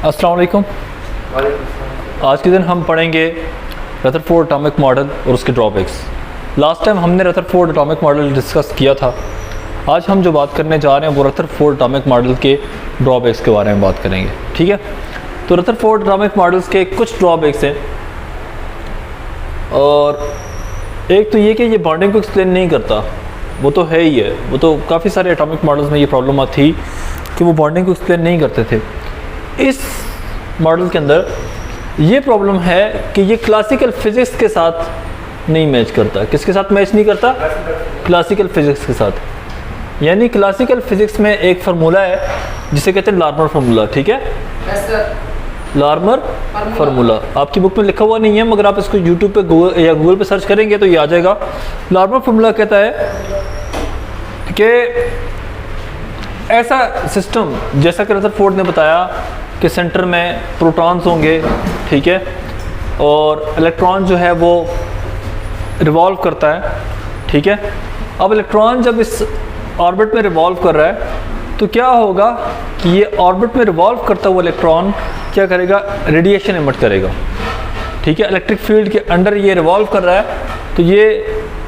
अस्सलाम वालेकुम। आज के दिन हम पढ़ेंगे रदरफोर्ड एटॉमिक मॉडल और उसके ड्रॉबैक्स। लास्ट टाइम हमने रदरफोर्ड एटॉमिक मॉडल डिस्कस किया था। आज हम जो बात करने जा रहे हैं वो रदरफोर्ड एटॉमिक मॉडल के ड्रॉबैक्स के बारे में बात करेंगे, ठीक है। तो रदरफोर्ड एटॉमिक मॉडल्स के कुछ ड्रॉबैक्स हैं, और एक तो ये कि ये बॉन्डिंग को एक्सप्लेन नहीं करता, वो तो है ही है, वो तो काफ़ी सारे एटॉमिक मॉडल्स में ये प्रॉब्लम थी कि वो बॉन्डिंग को एक्सप्लेन नहीं करते थे। इस मॉडल के अंदर ये प्रॉब्लम है कि ये क्लासिकल फिज़िक्स के साथ नहीं मैच करता। किसके साथ मैच नहीं करता? क्लासिकल फिज़िक्स के साथ। यानी क्लासिकल फिज़िक्स में एक फार्मूला है जिसे कहते हैं लार्मर फार्मूला, ठीक है। लार्मर फार्मूला आपकी बुक में लिखा हुआ नहीं है, मगर आप इसको यूट्यूब पे गूगल पे सर्च करेंगे तो ये आ जाएगा। लार्मर फार्मूला कहता है कि ऐसा सिस्टम जैसा कि रदरफोर्ड ने बताया कि सेंटर में प्रोटॉन्स होंगे, ठीक है, और इलेक्ट्रॉन जो है वो रिवॉल्व करता है, ठीक है। अब इलेक्ट्रॉन जब इस ऑर्बिट में रिवॉल्व कर रहा है तो क्या होगा कि ये ऑर्बिट में रिवॉल्व करता हुआ इलेक्ट्रॉन क्या करेगा? रेडिएशन एमिट करेगा, ठीक है। इलेक्ट्रिक फील्ड के अंडर ये रिवॉल्व कर रहा है तो ये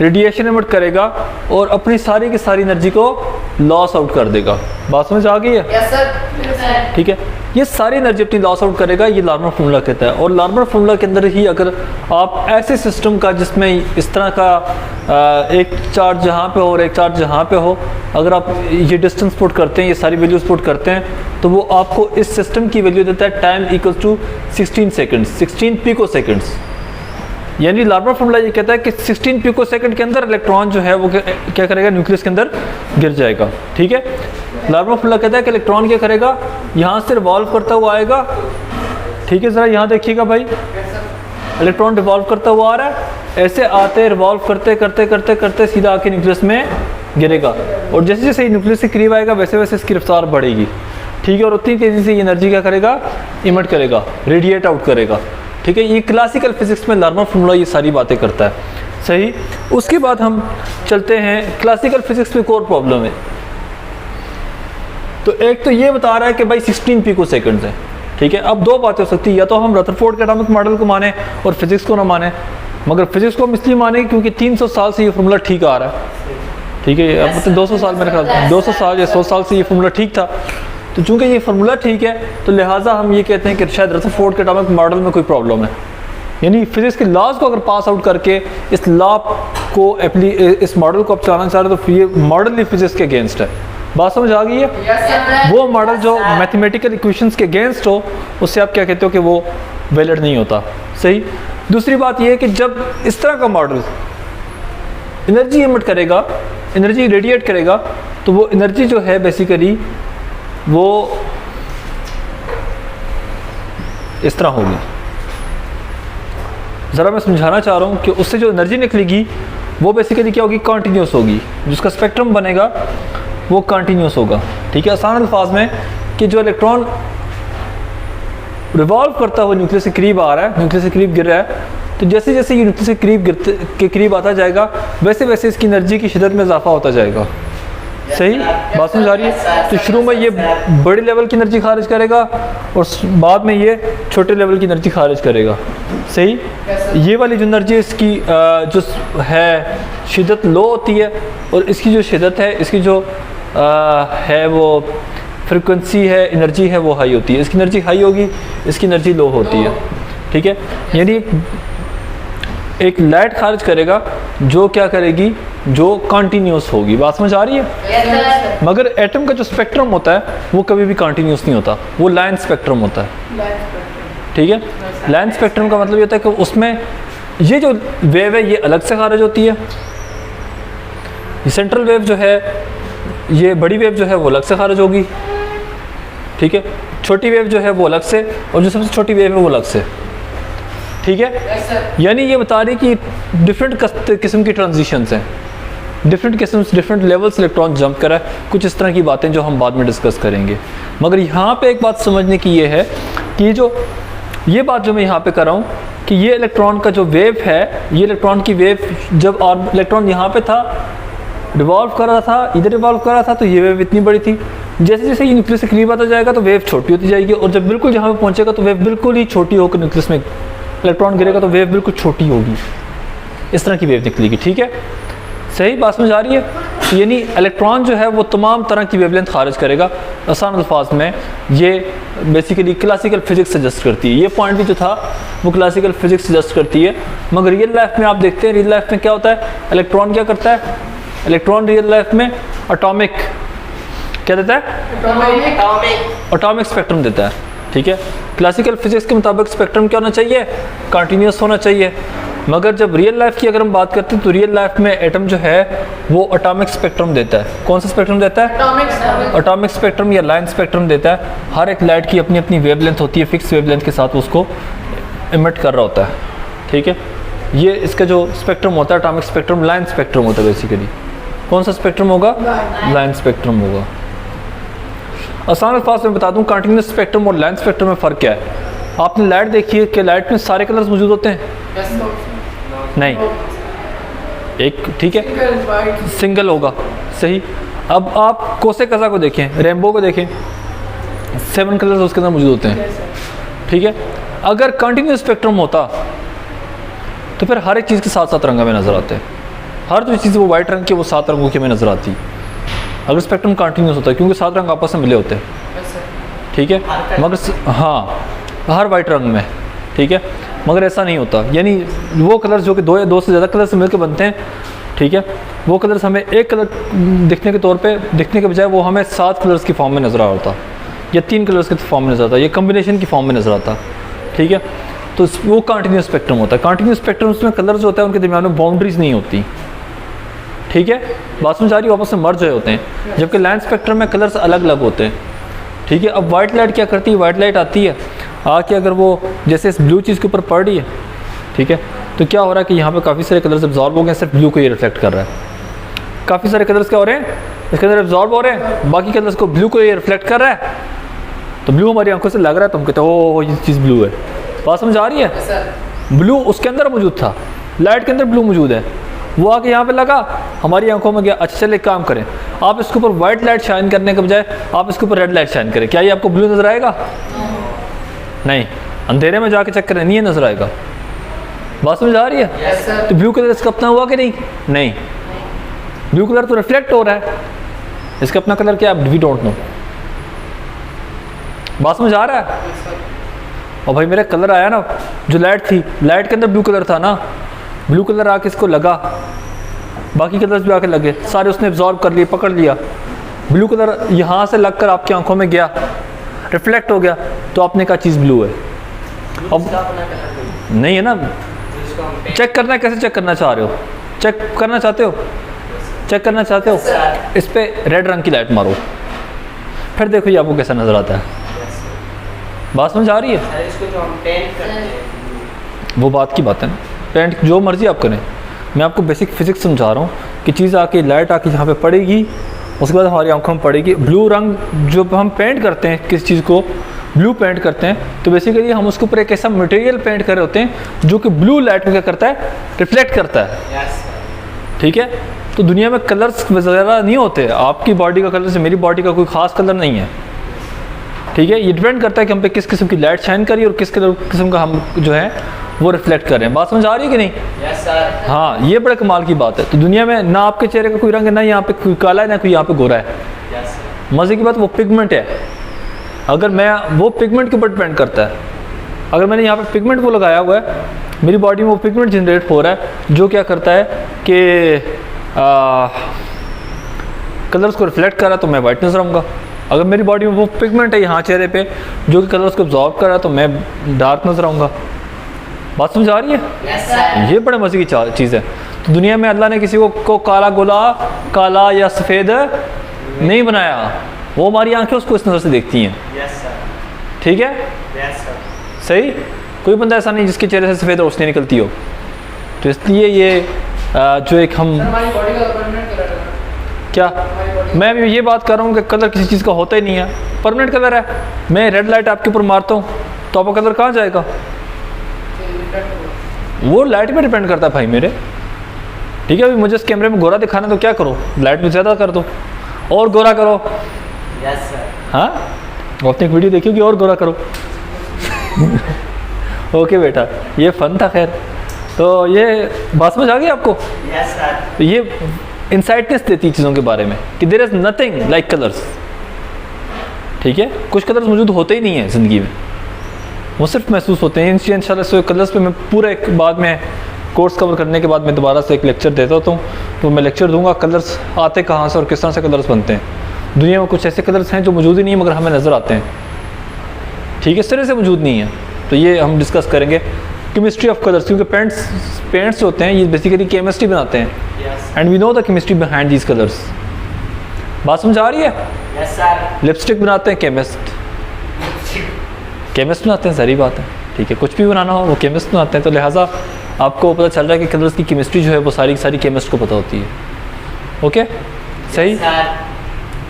रेडिएशन एमिट करेगा और अपनी सारी की सारी एनर्जी को लॉस आउट कर देगा। बात समझ आ गई है? Yes sir. ठीक है, ये सारी एनर्जी अपनी लॉस आउट करेगा, ये लार्मर फार्मूला कहता है। और लार्मर फार्मूला के अंदर ही अगर आप ऐसे सिस्टम का जिसमें इस तरह का एक चार्ज यहाँ पे हो और एक चार्ज यहाँ पे हो, अगर आप ये डिस्टेंस पुट करते हैं, ये सारी वैल्यूज पुट करते हैं, तो वो आपको इस सिस्टम की वैल्यू देता है time equal to 16 seconds, 16 picoseconds. यानी लार्मर फार्मूला ये कहता है कि 16 पिको सेकंड के अंदर इलेक्ट्रॉन जो है वो क्या करेगा? न्यूक्लियस के अंदर गिर जाएगा, ठीक है। लार्मर फार्मूला कहता है कि इलेक्ट्रॉन क्या करेगा? यहाँ से रिवॉल्व करता हुआ आएगा, ठीक है। ज़रा यहाँ देखिएगा भाई, इलेक्ट्रॉन रिवॉल्व करता हुआ आ रहा है, ऐसे आते रिवॉल्व करते करते करते करते सीधा आके न्यूक्लियस में गिरेगा, और जैसे जैसे न्यूक्लियस के करीब आएगा वैसे वैसे इसकी रफ्तार बढ़ेगी, ठीक है। और उतनी तेज़ी से ये एनर्जी क्या करेगा? इमिट करेगा, रेडिएट आउट करेगा, ठीक है। ये क्लासिकल फिजिक्स में लार्मर फार्मूला ये सारी बातें करता है, सही। उसके बाद हम चलते हैं क्लासिकल फिजिक्स में कोर प्रॉब्लम है। तो एक तो ये बता रहा है कि भाई 16 पिको सेकंड्स है, ठीक है। अब दो बातें हो सकती है, या तो हम रदरफोर्ड के एटॉमिक मॉडल को माने और फिजिक्स को ना माने, मगर फिजिक्स को हम इसलिए माने क्योंकि 300 साल से ये फार्मूला ठीक आ रहा है, ठीक है। अब मतलब 200 साल मेरे ख्याल 200 साल या 100 साल से ये फार्मूला ठीक था, तो चूंकि ये फार्मूला ठीक है तो लिहाजा हम ये कहते हैं कि शायद रदरफोर्ड के एटॉमिक मॉडल में कोई प्रॉब्लम है। यानी फिजिक्स के लॉज को अगर पास आउट करके इस लॉ को इस मॉडल को आप चलाना चाह रहे हो तो ये मॉडल ही फिजिक्स के अगेंस्ट है। बात समझ आ गई है? वो मॉडल जो मैथमेटिकल इक्वेशंस के अगेंस्ट हो उससे आप क्या कहते हो कि वो वैलिड नहीं होता, सही। दूसरी बात ये है कि जब इस तरह का मॉडल एनर्जी एमिट करेगा, एनर्जी रेडिएट करेगा, तो वो एनर्जी जो है बेसिकली वो इस तरह होगी। ज़रा मैं समझाना चाह रहा हूँ कि उससे जो एनर्जी निकलेगी वो बेसिकली क्या होगी? कॉन्टीन्यूस होगी। जिसका स्पेक्ट्रम बनेगा वो कॉन्टीन्यूस होगा, ठीक है। आसान अल्फाज में कि जो इलेक्ट्रॉन रिवॉल्व करता हुआ न्यूक्लियस के करीब आ रहा है, न्यूक्लियस के करीब गिर रहा है, तो जैसे जैसे ये न्यूक्लियस के करीब आता जाएगा वैसे वैसे इसकी एनर्जी की शिद्दत में इजाफा होता जाएगा, सही। बात समझ आ रही है? तो शुरू में ये बड़ी लेवल की एनर्जी खारिज करेगा और बाद में ये छोटे लेवल की एनर्जी खारिज करेगा, सही। ये वाली जो एनर्जी इसकी जो है शिद्दत लो होती है, और इसकी जो शिद्दत है, इसकी जो है वो फ्रिक्वेंसी है, एनर्जी है, वो हाई होती है। इसकी एनर्जी हाई होगी, इसकी एनर्जी लो होती है, ठीक है। यानी एक लाइट खारिज करेगा जो क्या करेगी? जो कॉन्टीन्यूस होगी। बात समझ आ रही है? मगर एटम का जो स्पेक्ट्रम होता है वो कभी भी कॉन्टीन्यूस नहीं होता, वो लाइन स्पेक्ट्रम होता है, ठीक है। लाइन स्पेक्ट्रम का मतलब ये होता है कि उसमें ये जो वेव है ये अलग से खारिज होती है, ये सेंट्रल वेव जो है, ये बड़ी वेव जो है वो अलग से खारिज होगी, ठीक है। छोटी वेव जो है वो अलग से, और जो सबसे छोटी वेव है वो अलग से, ठीक है। यानी ये बता रही कि डिफरेंट किस्म की ट्रांजिशंस हैं, डिफरेंट किस्म डिफरेंट लेवल्स इलेक्ट्रॉन जंप करा है, कुछ इस तरह की बातें जो हम बाद में डिस्कस करेंगे। मगर यहाँ पे एक बात समझने की ये है कि ये बात जो मैं यहाँ पे कर रहा हूँ कि ये इलेक्ट्रॉन का जो वेव है, ये इलेक्ट्रॉन की वेव जब इलेक्ट्रॉन यहाँ पे था, रिवॉल्व कर रहा था, इधर रिवॉल्व कर रहा था, तो ये वेव इतनी बड़ी थी, जैसे जैसे ये न्यूक्लियस के करीब आता जाएगा तो वेव छोटी होती जाएगी, और जब बिल्कुल जहाँ पे पहुँचेगा तो वेव बिल्कुल ही छोटी होकर न्यूक्लियस में इलेक्ट्रॉन गिरेगा तो वेव बिल्कुल छोटी होगी, इस तरह की वेव निकलेगी। ठीक है, सही बात समझ आ रही है? यानी इलेक्ट्रॉन जो है वो तमाम तरह की वेवलेंथ खारिज करेगा। आसान अल्फाज में ये बेसिकली क्लासिकल फिजिक्स सजेस्ट करती है, ये पॉइंट भी जो था वो क्लासिकल फिजिक्स सजेस्ट करती है। मगर रियल लाइफ में आप देखते हैं, रियल लाइफ में क्या होता है, इलेक्ट्रॉन क्या करता है, इलेक्ट्रॉन रियल लाइफ में एटॉमिक क्या देता है, एटॉमिक स्पेक्ट्रम देता है। ठीक है, क्लासिकल फिजिक्स के मुताबिक स्पेक्ट्रम क्या होना चाहिए, कंटिन्यूस होना चाहिए। मगर जब रियल लाइफ की अगर हम बात करते हैं तो रियल लाइफ में एटम जो है वो एटॉमिक स्पेक्ट्रम देता है। कौन सा स्पेक्ट्रम देता है, एटॉमिक स्पेक्ट्रम या लाइन स्पेक्ट्रम देता है। हर एक लाइट की अपनी अपनी वेवलेंथ होती है, फिक्स वेवलेंथ के साथ उसको इमिट कर रहा होता है। ठीक है, ये इसका जो स्पेक्ट्रम होता है एटॉमिक स्पेक्ट्रम लाइन स्पेक्ट्रम होता है बेसिकली। कौन सा स्पेक्ट्रम होगा, लाइन स्पेक्ट्रम होगा। आसान अल्फाज में बता दूं, कंटिन्यूस स्पेक्ट्रम और लाइन स्पेक्ट्रम में फ़र्क क्या है। आपने लाइट देखी है कि लाइट में सारे कलर्स मौजूद होते हैं, नहीं, एक ठीक है सिंगल होगा, सही। अब आप कोसे कज़ा को देखें, रेनबो को देखें, 7 कलर्स उसके अंदर मौजूद होते हैं। ठीक है, अगर कंटिन्यूस स्पेक्ट्रम होता तो फिर हर एक चीज़ के साथ साथ रंग हमें नज़र आते हैं। हर जो चीज़ वो वाइट रंग की वो 7 रंगों की हमें नज़र आती अगर स्पेक्ट्रम कंटिन्यूस होता है, क्योंकि 7 रंग आपस में मिले होते हैं। ठीक है, मगर हाँ हर वाइट रंग में, ठीक है, मगर ऐसा नहीं होता। यानी वो कलर्स जो कि 2 या 2 से ज़्यादा कलर से मिलकर बनते हैं, ठीक है, वो कलर्स हमें एक कलर दिखने के तौर पे दिखने के बजाय वो हमें 7 कलर्स की फॉर्म में नज़र आ होता, या 3 कलर्स के फॉर्म में नज़र आता, या कम्बिनेशन की फॉर्म में नज़र आता। ठीक है, तो वो कंटिन्यूस स्पेक्ट्रम होता है। कंटिन्यूस स्पेक्ट्रम में कलर्स जो होता है उनके दरमियान में बाउंड्रीज नहीं होती। ठीक है, बात समझ आ रही है, आपस में मर्ज होते हैं। जबकि लाइन स्पेक्ट्रम में कलर्स अलग अलग होते हैं। ठीक है, अब वाइट लाइट क्या करती है, वाइट लाइट आती है आके अगर वो जैसे इस ब्लू चीज़ के ऊपर पड़ रही है, ठीक है, तो क्या हो रहा है कि यहाँ पे काफ़ी सारे कलर्स एब्जॉर्ब हो गए, सिर्फ ब्लू को ये रिफ्लेक्ट कर रहा है। काफ़ी सारे कलर्स क्या हो रहे हैं, इसके अंदर एब्जॉर्ब हो रहे हैं, बाकी कलर्स को ब्लू को ये रिफ्लेक्ट कर रहा है। तो ब्लू हमारी आंखों से लग रहा है तो हम कहते हैं ओ ये चीज़ ब्लू है। बात समझ आ रही है? ब्लू उसके अंदर मौजूद था, लाइट के अंदर ब्लू मौजूद है, वो आके यहाँ पे लगा, हमारी आंखों में गया। अच्छा चलिए एक काम करें, आप इसके ऊपर वाइट लाइट शाइन करने के बजाय आप इसके ऊपर रेड लाइट शाइन करें, क्या ये आपको ब्लू नज़र आएगा? नहीं, अंधेरे में जाके चेक करें, नहीं ये नज़र आएगा। बात समझ आ रही है? तो ब्लू कलर इसका अपना हुआ कि नहीं? नहीं, ब्लू कलर तो रिफ्लेक्ट हो रहा है, इसका अपना कलर क्या है, वी डोंट नो। बात समझ आ रहा है? और भाई मेरा कलर आया ना, जो लाइट थी, लाइट के अंदर ब्लू कलर था ना, ब्लू कलर आके इसको लगा, बाकी कलर्स भी आके लगे, सारे उसने एब्जॉर्ब कर लिए, पकड़ लिया। ब्लू कलर यहाँ से लगकर आपकी आंखों में गया, रिफ्लेक्ट हो गया, तो आपने कहा चीज़ ब्लू है। अब नहीं है ना, चेक करना है, कैसे चेक करना चाह रहे हो? चेक करना चाहते हो, चेक करना चाहते हो, इस पर रेड रंग की लाइट मारो, फिर देखो ये आपको कैसा नज़र आता है। बात समझ आ रही है? इसको जो हम पेंट करते हैं वो बात की बात है ना, पेंट जो मर्जी आप करें, मैं आपको बेसिक फिजिक्स समझा रहा हूँ कि चीज़ आके लाइट आके यहाँ पे पड़ेगी, उसके बाद हमारी आंखों में पड़ेगी। ब्लू रंग जो हम पेंट करते हैं, किस चीज़ को ब्लू पेंट करते हैं, तो बेसिकली हम उसके ऊपर एक ऐसा मटेरियल पेंट कर रहे होते हैं जो कि ब्लू लाइट में क्या करता है, रिफ्लेक्ट करता है। ठीक है, तो दुनिया में कलर्स वगैरह नहीं होते, आपकी बॉडी का कलर से मेरी बॉडी का कोई ख़ास कलर नहीं है। ठीक है, ये डिपेंड करता है कि हम पे किस किस्म की लाइट शाइन करी और किस किस्म का हम जो है वो रिफ्लेक्ट कर रहे हैं। बात समझ आ रही है कि नहीं? yes, sir. हाँ, ये बड़े कमाल की बात है। तो दुनिया में ना आपके चेहरे का कोई रंग है, ना यहाँ पे कोई काला है, ना कोई यहाँ पे गोरा है। yes, मज़े की बात वो पिगमेंट है। अगर मैं वो पिगमेंट के ऊपर डिपेंड करता है, अगर मैंने यहाँ पे पिगमेंट को लगाया हुआ है, मेरी बॉडी में वो पिगमेंट जनरेट हो रहा है जो क्या करता है कि कलर्स को रिफ्लेक्ट कर रहा है, तो मैं वाइट नजर आऊँगा। अगर मेरी बॉडी में वो पिगमेंट है यहाँ चेहरे पे जो कि कलर्स को अब्जॉर्ब कर रहा है, तो मैं डार्क नजर आऊँगा। बात समझ आ रही है? yes, ये बड़े मज़े की चीज़ है। तो दुनिया में अल्लाह ने किसी को काला गोला, काला या सफ़ेद नहीं बनाया, वो हमारी आंखें उसको इस नज़र से देखती हैं। yes, ठीक है? yes, सही। कोई बंदा ऐसा नहीं जिसके चेहरे से सफ़ेद रोशनी निकलती हो। तो इसलिए ये जो एक हम क्या, मैं भी ये बात कर रहा हूँ कि कलर किसी चीज़ का होता ही नहीं है, परमानेंट कलर है। मैं रेड लाइट आपके ऊपर मारता हूँ तो आपका कलर कहाँ जाएगा? वो लाइट पे डिपेंड करता है भाई मेरे। ठीक है, अभी मुझे इस कैमरे में गोरा दिखाना तो क्या करो, लाइट में ज़्यादा कर दो और गोरा करो, यस सर। हाँ, अपनी एक वीडियो देखियोगी और गोरा करो। ओके बेटा, ये फन था। खैर, तो ये बात समझ आ गई आपको? Yes sir. तो ये इंसाइटनेस देती है चीज़ों के बारे में कि there is nothing like colours. ठीक है, कुछ कलर्स मौजूद होते ही नहीं है ज़िंदगी में, वो सिर्फ महसूस होते हैं। इंशाल्लाह से कलर्स पे मैं पूरा एक बाद में कोर्स कवर करने के बाद मैं दोबारा से एक लेक्चर देता हूँ, तो मैं लेक्चर दूंगा कलर्स आते कहाँ से और किस तरह से कलर्स बनते हैं। दुनिया में कुछ ऐसे कलर्स हैं जो मौजूद ही नहीं है मगर हमें नज़र आते हैं। ठीक है, इस तरह से मौजूद नहीं है। तो ये हम डिस्कस करेंगे केमिस्ट्री ऑफ कलर्स, क्योंकि पेंट्स जो होते हैं ये बेसिकली केमिस्ट्री बनाते हैं and we know the chemistry behind these colours. बात समझ आ रही है? Yes sir. लिपस्टिक बनाते हैं केमिस्ट बनाते हैं, सारी बात है। ठीक है, कुछ भी बनाना हो वो केमिस्ट बनाते हैं। तो लिहाजा आपको पता चल रहा है कि कलर्स की केमिस्ट्री जो है वो सारी सारी केमिस्ट को पता होती है। ओके, सही,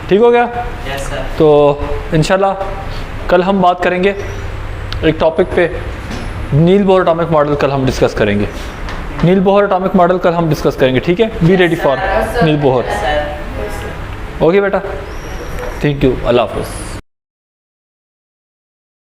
ठीक हो गया? Yes sir. तो इंशाल्लाह कल हम बात करेंगे एक टॉपिक पे, नील बोहर एटॉमिक मॉडल कल हम डिस्कस करेंगे। नील बोहर एटॉमिक मॉडल कल हम डिस्कस करेंगे। ठीक है, be ready for Niels Bohr. Okay बेटा, थैंक यू, अल्लाह हाफ़िज़।